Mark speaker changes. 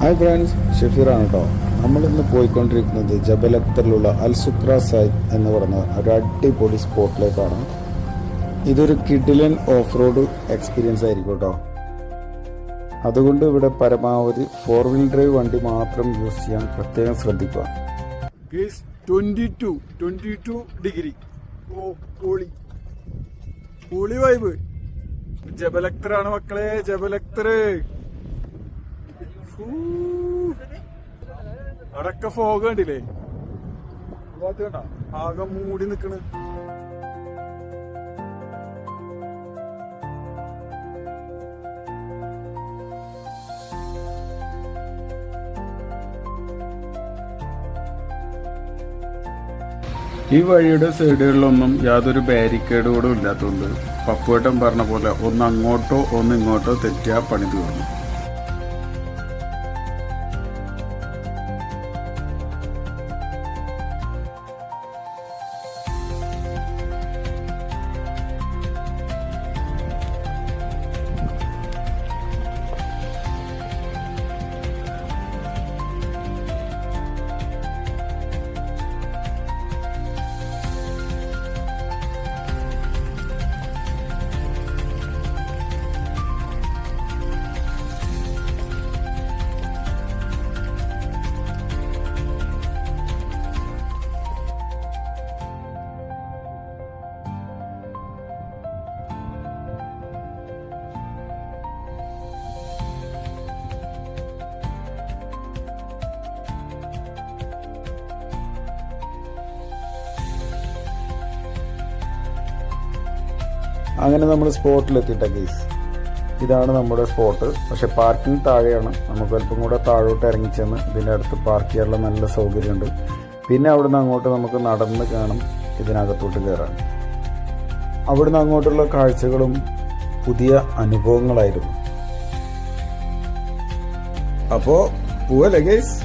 Speaker 1: Hi friends, ഷെഫീറാണ് കേട്ടോ. നമ്മളിന്ന് പോയിക്കൊണ്ടിരിക്കുന്നത് ജബൽ അക്തറിലുള്ള അൽ സുക്ര സൈറ്റ് എന്ന് പറയുന്ന ഒരു അടിപൊളി സ്പോട്ടിലേക്കാണ്. ഇതൊരു കിഡിലൻ ഓഫ് റോഡ് എക്സ്പീരിയൻസ് ആയിരിക്കും കേട്ടോ. അതുകൊണ്ട് ഇവിടെ പരമാവധി 4-wheel ഡ്രൈവ് വണ്ടി മാത്രം യൂസ് ചെയ്യാൻ പ്രത്യേകം ശ്രദ്ധിക്കുക.
Speaker 2: 22 ഡിഗ്രി. ഓ പൊളി വൈബ്. ജബൽ അക്തറാണ് മക്കളെ, ജബൽ അക്തർ. അടക്ക ഫോഗ് കണ്ടില്ലേ? കണ്ട ആകെ മൂടി നിക്കണ്.
Speaker 1: ഈ വഴിയുടെ സൈഡുകളിലൊന്നും യാതൊരു ബാരിക്കേഡുകളും ഇല്ലാത്തതുകൊണ്ട് പപ്പുവേട്ടൻ പറഞ്ഞ പോലെ ഒന്ന് അങ്ങോട്ടോ ഒന്ന് ഇങ്ങോട്ടോ തെറ്റിയാ പണി തീർന്നു. അങ്ങനെ നമ്മൾ സ്പോട്ടിലെത്തിയിട്ട കേസ്. ഇതാണ് നമ്മുടെ സ്പോട്ട്. പക്ഷെ പാർക്കിംഗ് താഴെയാണ്. നമുക്ക് അല്പം കൂടെ താഴോട്ട് ഇറങ്ങിച്ചെന്ന് ഇതിൻ്റെ അടുത്ത് പാർക്ക് ചെയ്യാനുള്ള നല്ല സൗകര്യമുണ്ട്. പിന്നെ അവിടുന്ന് അങ്ങോട്ട് നമുക്ക് നടന്ന് കാണും ഇതിനകത്തോട്ട് കയറാൻ. അവിടുന്ന് അങ്ങോട്ടുള്ള കാഴ്ചകളും പുതിയ അനുഭവങ്ങളായിരുന്നു. അപ്പോൾ പോവല്ലേ കേസ്.